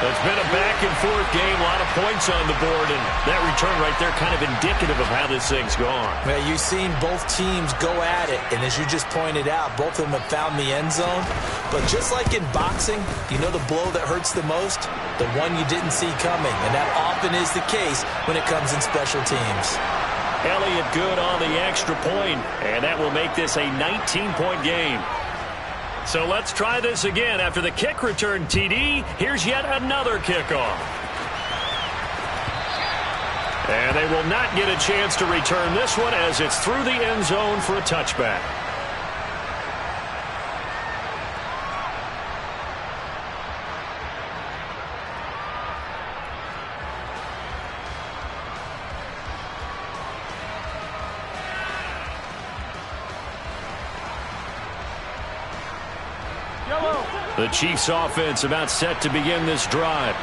It's been a back-and-forth game, a lot of points on the board, and that return right there kind of indicative of how this thing's gone. Well, you've seen both teams go at it, and as you just pointed out, both of them have found the end zone. But just like in boxing, you know the blow that hurts the most? The one you didn't see coming, and that often is the case when it comes in special teams. Elliott good on the extra point, and that will make this a 19-point game. So let's try this again. After the kick return, TD, here's yet another kickoff. And they will not get a chance to return this one as it's through the end zone for a touchback. The Chiefs offense about set to begin this drive.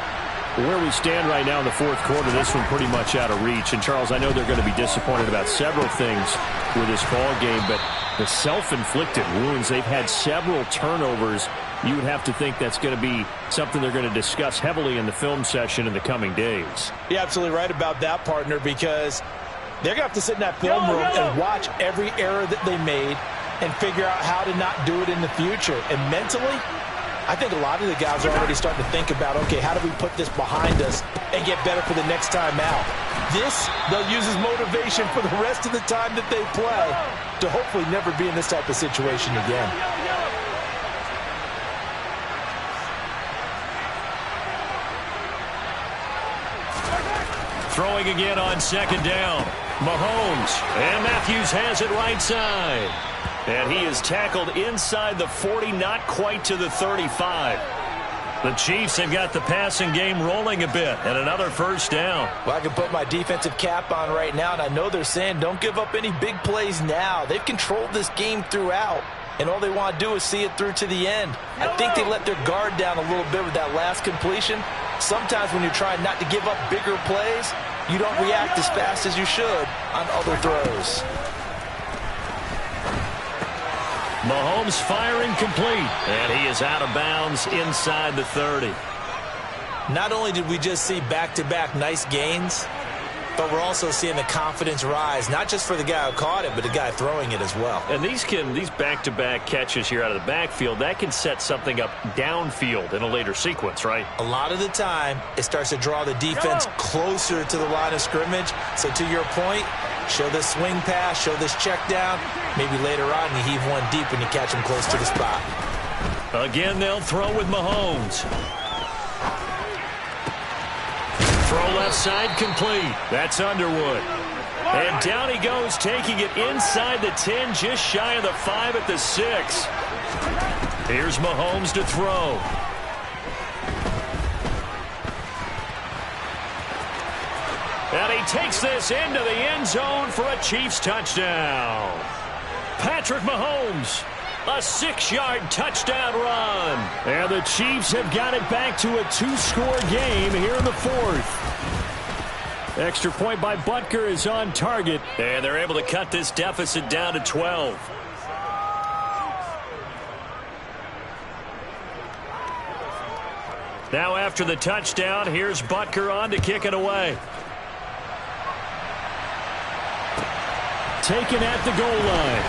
Where we stand right now in the fourth quarter, this one pretty much out of reach. And, Charles, I know they're going to be disappointed about several things with this ball game, but the self-inflicted wounds, they've had several turnovers. You would have to think that's going to be something they're going to discuss heavily in the film session in the coming days. You're absolutely right about that, partner, because they're going to have to sit in that film room and watch every error that they made and figure out how to not do it in the future. And mentally, I think a lot of the guys are already starting to think about, okay, how do we put this behind us and get better for the next time out? This, they'll use as motivation for the rest of the time that they play to hopefully never be in this type of situation again. Throwing again on second down. Mahomes, and Matthews has it right side. And he is tackled inside the 40, not quite to the 35. The Chiefs have got the passing game rolling a bit, and another first down. Well, I can put my defensive cap on right now, and I know they're saying don't give up any big plays now. They've controlled this game throughout, and all they want to do is see it through to the end. I think they let their guard down a little bit with that last completion. Sometimes when you're trying not to give up bigger plays, you don't react as fast as you should on other throws. Mahomes firing complete, and he is out of bounds inside the 30. Not only did we just see back-to-back nice gains, but we're also seeing the confidence rise, not just for the guy who caught it, but the guy throwing it as well. And these back-to-back catches here out of the backfield, that can set something up downfield in a later sequence, right? A lot of the time, it starts to draw the defense closer to the line of scrimmage. So to your point, show this swing pass, show this check down. Maybe later on you heave one deep when you catch him close to the spot. Again, they'll throw with Mahomes. Throw left side complete. That's Underwood. And down he goes, taking it inside the 10, just shy of the 5 at the 6. Here's Mahomes to throw. And he takes this into the end zone for a Chiefs touchdown. Patrick Mahomes, a 6-yard touchdown run. And the Chiefs have got it back to a 2-score game here in the fourth. Extra point by Butker is on target, and they're able to cut this deficit down to 12. Now after the touchdown, here's Butker on to kick it away. Taken at the goal line.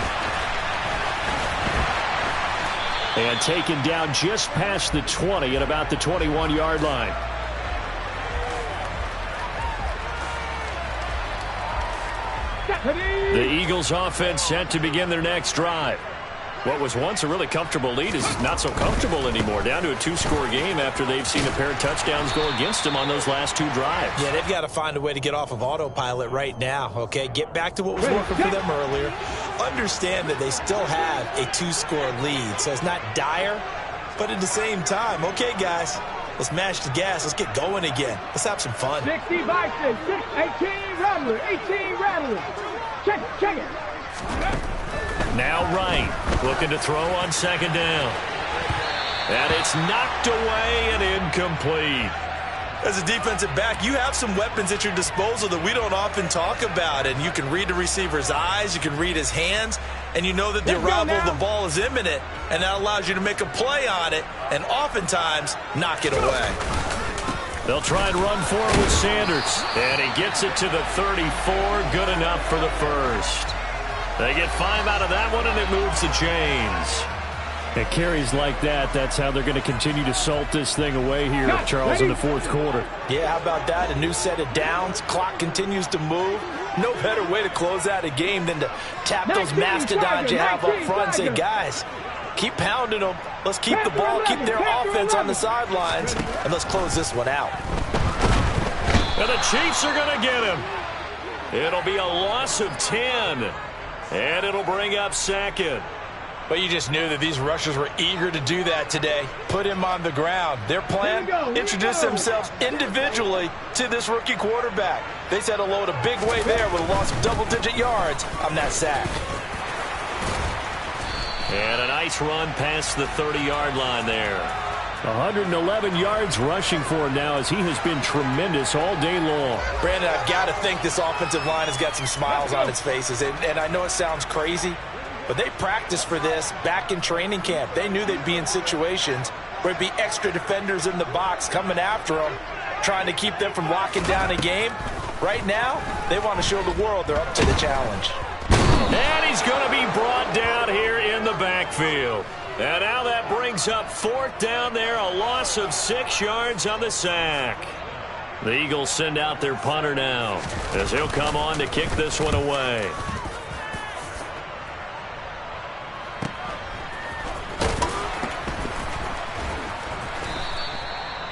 And taken down just past the 20 at about the 21-yard line. The Eagles offense set to begin their next drive. What was once a really comfortable lead is not so comfortable anymore. Down to a 2-score game after they've seen a pair of touchdowns go against them on those last 2 drives. Yeah, they've got to find a way to get off of autopilot right now, okay? Get back to what was working for them earlier. Understand that they still have a 2-score lead, so it's not dire, but at the same time, okay, guys, let's mash the gas. Let's get going again. Let's have some fun. 60 Bison, 18 Rattler, 18 Rattler. Check it. Now Wright looking to throw on second down. And it's knocked away and incomplete. As a defensive back, you have some weapons at your disposal that we don't often talk about. And you can read the receiver's eyes, you can read his hands, and you know that the arrival of the ball is imminent. And that allows you to make a play on it and oftentimes knock it away. They'll try and run for it with Sanders. And he gets it to the 34. Good enough for the first. They get 5 out of that one, and it moves the chains. It carries like that. That's how they're going to continue to salt this thing away here, Charles, in the fourth quarter. Yeah, how about that? A new set of downs. Clock continues to move. No better way to close out a game than to tap those mastodons you have up front and say, guys, keep pounding them. Let's keep the ball, keep their offense on the sidelines, and let's close this one out. And the Chiefs are going to get him. It'll be a loss of 10. And it'll bring up second. But you just knew that these rushers were eager to do that today. Put him on the ground. Their plan, introduce themselves individually to this rookie quarterback. They said hello in a big way there with a loss of double-digit yards on that sack. And a nice run past the 30-yard line there. 111 yards rushing for him now as he has been tremendous all day long. Brandon, I've got to think this offensive line has got some smiles on its faces. And I know it sounds crazy, but they practiced for this back in training camp. They knew they'd be in situations where there'd be extra defenders in the box coming after them, trying to keep them from locking down a game. Right now, they want to show the world they're up to the challenge. And he's going to be brought down here in the backfield. And now that brings up 4th down there, a loss of 6 yards on the sack. The Eagles send out their punter now as he'll come on to kick this one away.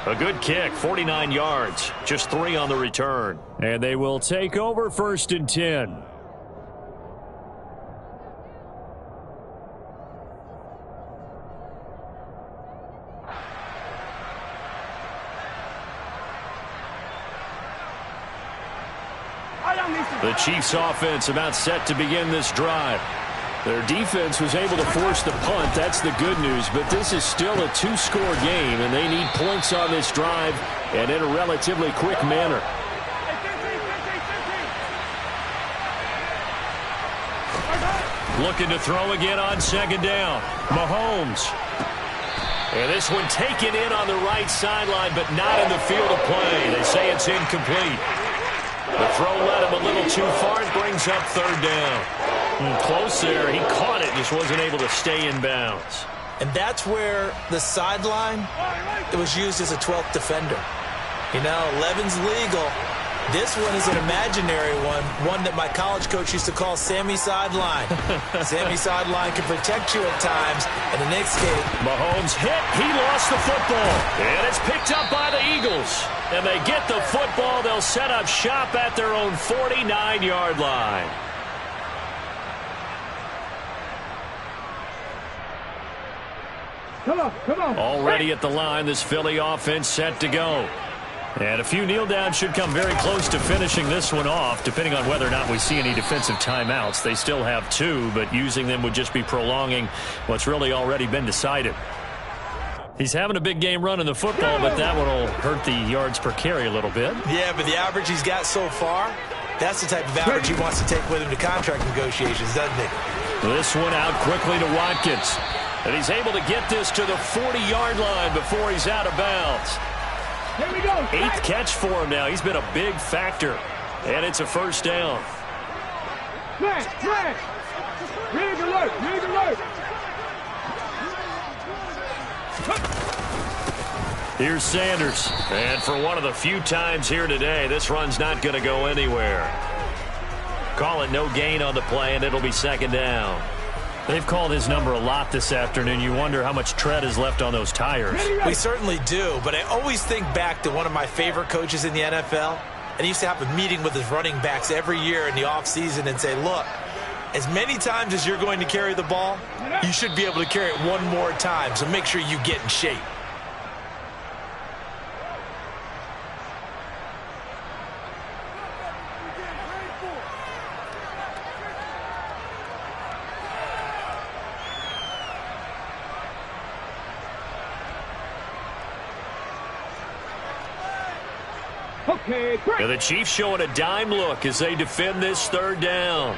A good kick, 49 yards, just 3 on the return. And they will take over 1st and 10. The Chiefs offense about set to begin this drive. Their defense was able to force the punt. That's the good news. But this is still a 2-score game, and they need points on this drive and in a relatively quick manner. Looking to throw again on 2nd down. Mahomes. And this one taken in on the right sideline, but not in the field of play. They say it's incomplete. The throw led him a little too far. It brings up 3rd down. Close there. He caught it, just wasn't able to stay in bounds. And that's where the sideline, it was used as a 12th defender. You know, 11's legal. This one is an imaginary one that my college coach used to call Sammy Sideline. Sammy Sideline can protect you at times. And in this case, Mahomes hit. He lost the football. And it's picked up by the Eagles. And they get the football. They'll set up shop at their own 49-yard line. Come on. Already at the line, this Philly offense set to go. And a few kneel downs should come very close to finishing this one off, depending on whether or not we see any defensive timeouts. They still have 2, but using them would just be prolonging what's really already been decided. He's having a big game running the football, but that one will hurt the yards per carry a little bit. Yeah, but the average he's got so far, that's the type of average he wants to take with him to contract negotiations, doesn't he? This one out quickly to Watkins. And he's able to get this to the 40-yard line before he's out of bounds. Here we go. 8th catch for him now. He's been a big factor. And it's a 1st down. Flag. Rig alert. Here's Sanders. And for one of the few times here today, this run's not going to go anywhere. Call it no gain on the play, and it'll be 2nd down. They've called his number a lot this afternoon. You wonder how much tread is left on those tires. We certainly do, but I always think back to one of my favorite coaches in the NFL, and he used to have a meeting with his running backs every year in the offseason and say, look, as many times as you're going to carry the ball, you should be able to carry it one more time, so make sure you get in shape. Okay, great. And the Chiefs showing a dime look as they defend this 3rd down.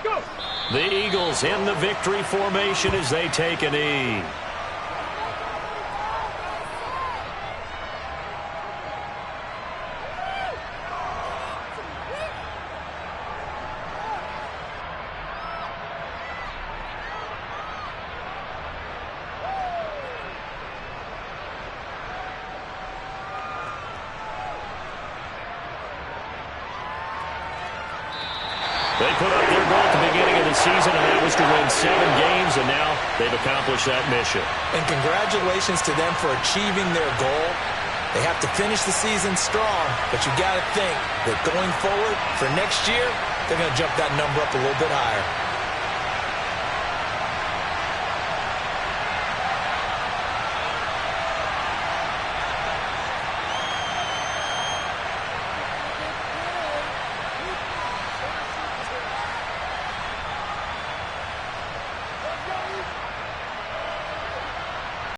Go. The Eagles in the victory formation as they take a knee. They put up their goal at the beginning of the season, and that was to win 7 games, and now they've accomplished that mission. And congratulations to them for achieving their goal. They have to finish the season strong, but you got to think that going forward for next year, they're going to jump that number up a little bit higher.